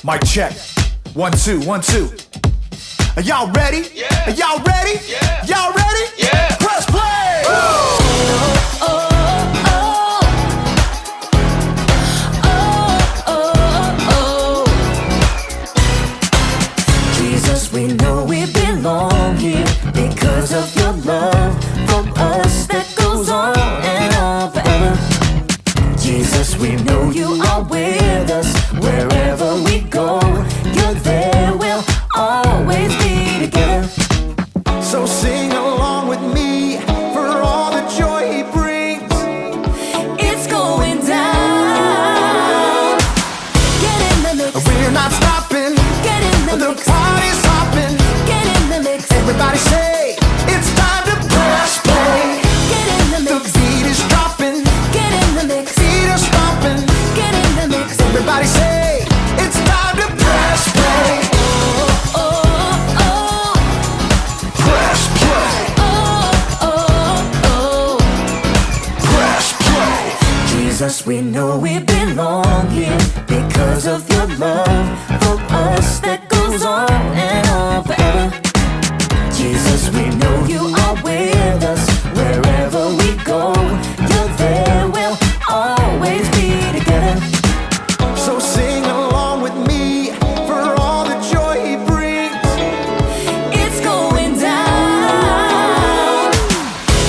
Mic check. 1, 2, 1, 2. Are y'all ready? Yeah. Are y'all ready? Yeah. Y'all ready? Yeah. Press play! Jesus, we know we belong here because of your love for us that goes on and on forever. Jesus, we know you are with us wherever we go. You're there, we'll always be together. So sing along with me for all the joy he brings. It's going down. Get in the mix. We're not stopping. Get in the The mix. party's hopping. Get in the mix. Everybody say, it's time to press play. Get in the The mix. beat is dropping. Get in the mix. Feet are stomping. Get in the mix. Everybody say, it's time to press play. Oh, oh, oh. Press play. Oh, oh, oh. Press play. Jesus, we know we belong here because of your love for us that goes on and on forever. Jesus, we know you are with us wherever we go. You're there, we'll always be together. So sing along with me for all the joy he brings. It's going down.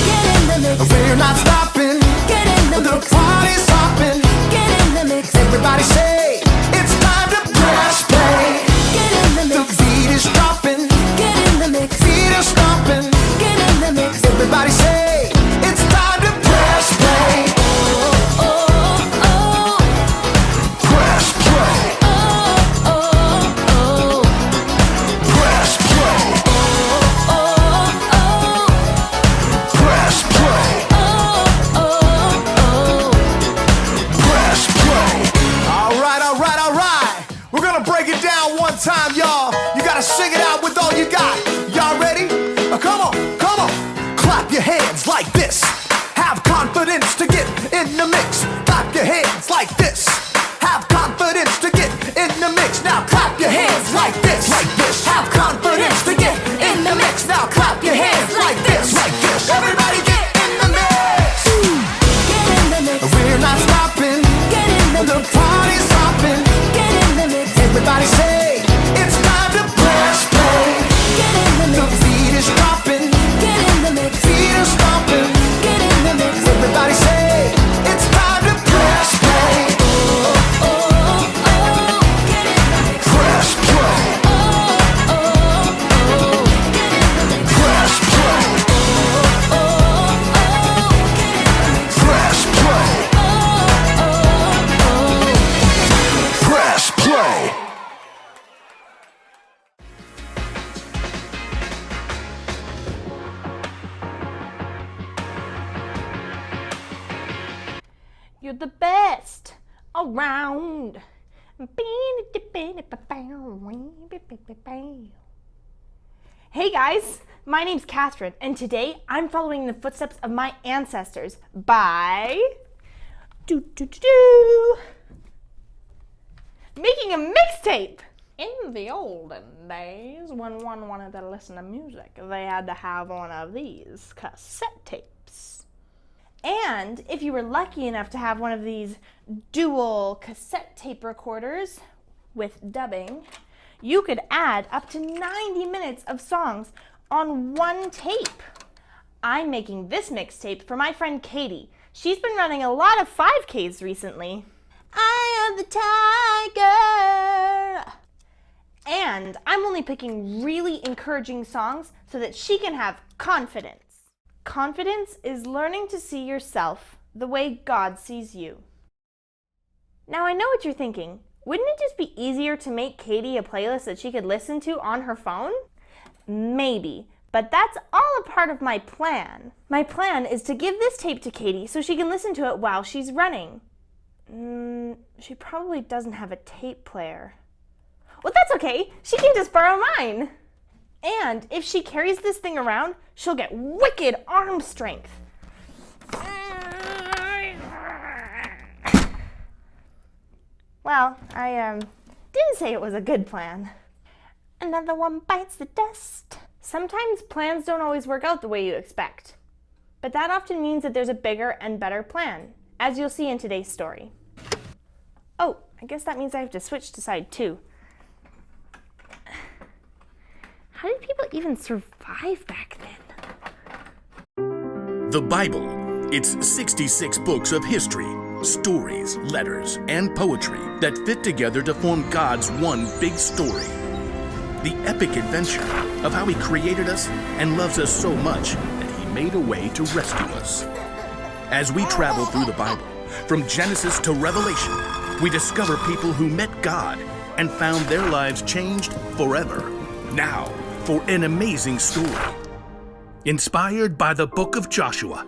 Get in the mix. We're not stopping. Get in the The mix. party's hopping. Get in the mix. Everybody say, it's time to press play. Get in the The mix. beat is dropping. Get in the mix. Feet are stomping. Get in the mix. Everybody say, it's time to press play. Oh, oh, oh. Press play. Oh, oh, oh. Press play. Oh, oh. Press play. Oh, oh. Press play. All right, all right, all right. We're gonna break it down one time, y'all. You gotta sing it out with all you got. Y'all ready? Come on, come on. Clap your hands like this. Have confidence to get in the mix. Clap your hands like this. Have confidence to get in the mix. Now clap your hands like this. Like this. Have confidence to get in the mix. Now clap your hands like this. Like this. Everybody get in the mix. Get in the mix. We're not stopping. Get in the The mix. party's hopping. Get in the mix. Everybody say, it's time to press play. Get in the The mix. beat is dropping. Get in the mix. Feet are stomping. Get in the mix. Everybody say, it's time to press play. Oh, oh. Get in the mix. Press play. Oh, oh. Get in the mix. Press play. Oh, oh. Get in the mix. Press play. Oh, Press play. You're the best around. Hey guys, my name's Catherine, and today I'm following the footsteps of my ancestors by making a mixtape. In the olden days, when one wanted to listen to music, they had to have one of these cassette tapes. And if you were lucky enough to have one of these dual cassette tape recorders with dubbing, you could add up to 90 minutes of songs on one tape. I'm making this mixtape for my friend Katie. She's been running a lot of 5Ks recently. I am the tiger. And I'm only picking really encouraging songs so that she can have confidence. Confidence is learning to see yourself the way God sees you. Now I know what you're thinking. Wouldn't it just be easier to make Katie a playlist that she could listen to on her phone? Maybe, but that's all a part of my plan. My plan is to give this tape to Katie so she can listen to it while she's running. She probably doesn't have a tape player. Well, that's okay. She can just borrow mine. And if she carries this thing around, she'll get wicked arm strength. Well, I Didn't say it was a good plan. Another one bites the dust. Sometimes plans don't always work out the way you expect. But that often means that there's a bigger and better plan, as you'll see in today's story. Oh, I guess that means I have to switch to side 2. How did people even survive back then? The Bible. It's 66 books of history, stories, letters, and poetry that fit together to form God's one big story. The epic adventure of how He created us and loves us so much that He made a way to rescue us. As we travel through the Bible, from Genesis to Revelation, we discover people who met God and found their lives changed forever. Now, for an amazing story. Inspired by the book of Joshua,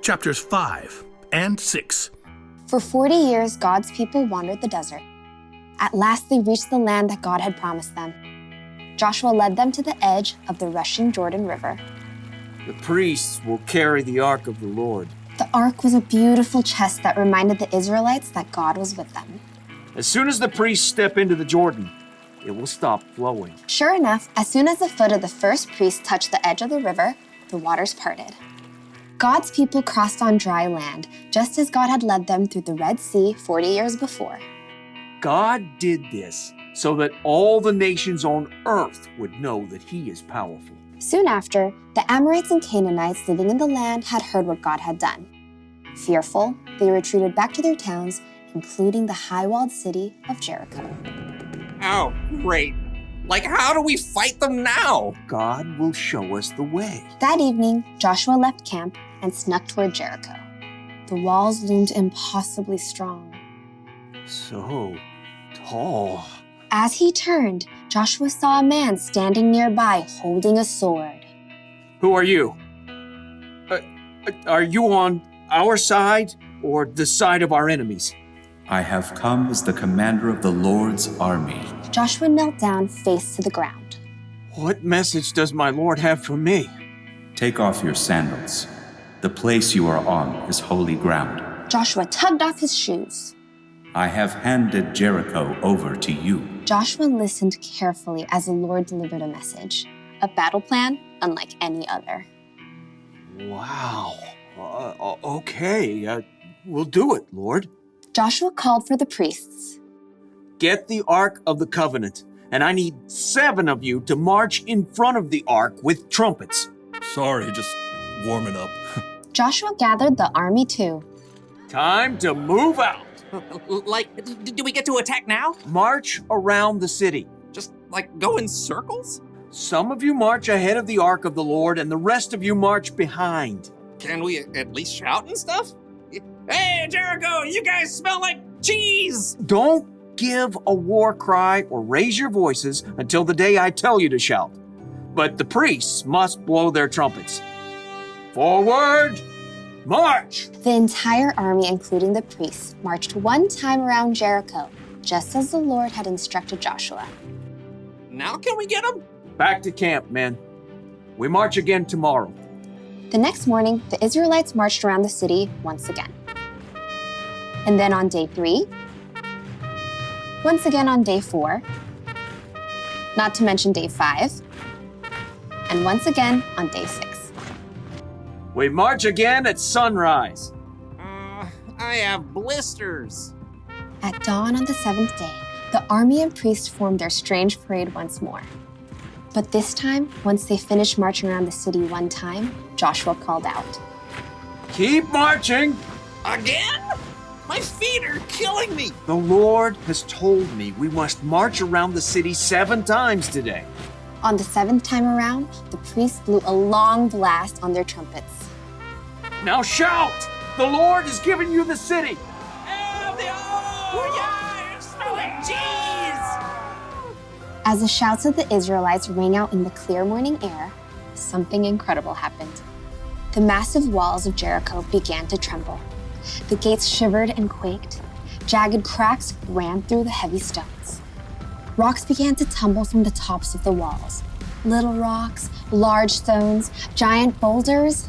chapters 5 and 6. For 40 years, God's people wandered the desert. At last, they reached the land that God had promised them. Joshua led them to the edge of the rushing Jordan River. The priests will carry the ark of the Lord. The ark was a beautiful chest that reminded the Israelites that God was with them. As soon as the priests step into the Jordan, it will stop flowing. Sure enough, as soon as the foot of the first priest touched the edge of the river, the waters parted. God's people crossed on dry land, just as God had led them through the Red Sea 40 years before. God did this so that all the nations on earth would know that He is powerful. Soon after, the Amorites and Canaanites living in the land had heard what God had done. Fearful, they retreated back to their towns, including the high-walled city of Jericho. Oh, great. Like, how do we fight them now? God will show us the way. That evening, Joshua left camp and snuck toward Jericho. The walls loomed impossibly strong. So tall. As he turned, Joshua saw a man standing nearby holding a sword. Who are you? Are you on our side or the side of our enemies? I have come as the commander of the Lord's army. Joshua knelt down, face to the ground. What message does my Lord have for me? Take off your sandals. The place you are on is holy ground. Joshua tugged off his shoes. I have handed Jericho over to you. Joshua listened carefully as the Lord delivered a message, a battle plan unlike any other. Wow. Okay, we'll do it, Lord. Joshua called for the priests. Get the Ark of the Covenant, and I need 7 of you to march in front of the Ark with trumpets. Sorry, just warming up. Joshua gathered the army too. Time to move out. Like, do we get to attack now? March around the city. Just, like, go in circles? Some of you march ahead of the Ark of the Lord, and the rest of you march behind. Can we at least shout and stuff? Hey, Jericho, you guys smell like cheese! Don't give a war cry or raise your voices until the day I tell you to shout. But the priests must blow their trumpets. Forward, march! The entire army, including the priests, marched one time around Jericho, just as the Lord had instructed Joshua. Now can we get them? Back to camp, men. We march again tomorrow. The next morning, the Israelites marched around the city once again. And then on day 3, once again on day 4, not to mention day 5, and once again on day 6. We march again at sunrise. I have blisters. At dawn on the 7th day, the army and priests formed their strange parade once more. But this time, once they finished marching around the city one time, Joshua called out, Keep marching! Again? My feet are killing me. The Lord has told me we must march around the city 7 times today. On the 7th time around, the priests blew a long blast on their trumpets. Now shout! The Lord has given you the city! Yeah, it's smelling cheese! As the shouts of the Israelites rang out in the clear morning air, something incredible happened. The massive walls of Jericho began to tremble. The gates shivered and quaked. Jagged cracks ran through the heavy stones. Rocks began to tumble from the tops of the walls. Little rocks, large stones, giant boulders,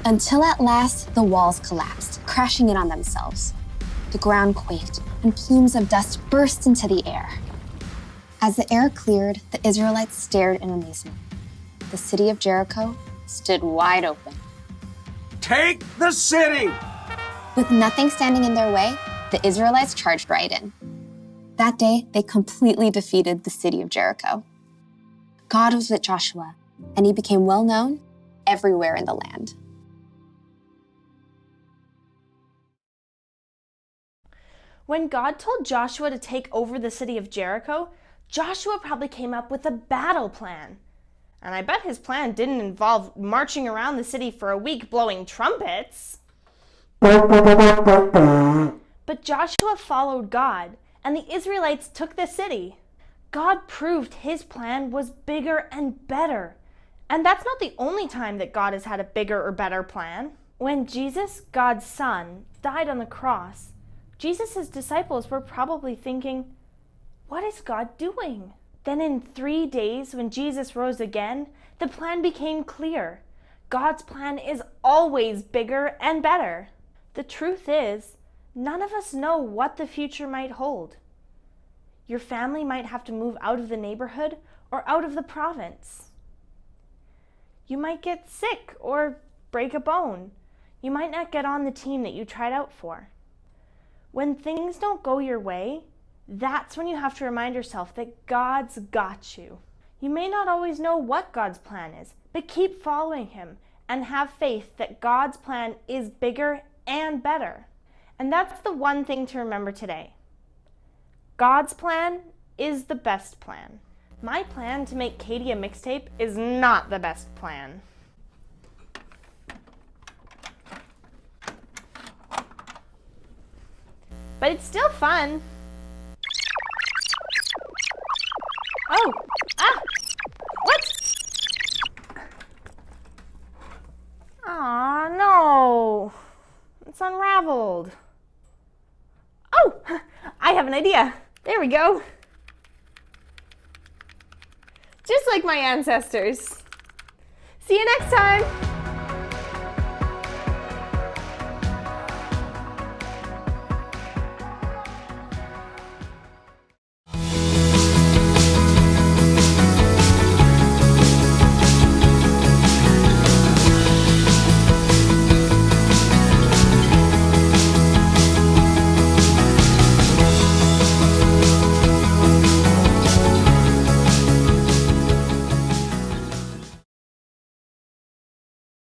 until at last the walls collapsed, crashing in on themselves. The ground quaked, and plumes of dust burst into the air. As the air cleared, the Israelites stared in amazement. The city of Jericho stood wide open. Take the city! With nothing standing in their way, the Israelites charged right in. That day, they completely defeated the city of Jericho. God was with Joshua, and he became well known everywhere in the land. When God told Joshua to take over the city of Jericho, Joshua probably came up with a battle plan. And I bet his plan didn't involve marching around the city for a week blowing trumpets. But Joshua followed God, and the Israelites took the city. God proved his plan was bigger and better. And that's not the only time that God has had a bigger or better plan. When Jesus, God's Son, died on the cross, Jesus' disciples were probably thinking, what is God doing? Then in 3 days, when Jesus rose again, the plan became clear. God's plan is always bigger and better. The truth is, none of us know what the future might hold. Your family might have to move out of the neighborhood or out of the province. You might get sick or break a bone. You might not get on the team that you tried out for. When things don't go your way, that's when you have to remind yourself that God's got you. You may not always know what God's plan is, but keep following him and have faith that God's plan is bigger and better. And that's the one thing to remember today. God's plan is the best plan. My plan to make Katie a mixtape is not the best plan. But it's still fun. Oh, what? Aw, no. It's unraveled. Oh, I have an idea. There we go. Just like my ancestors. See you next time.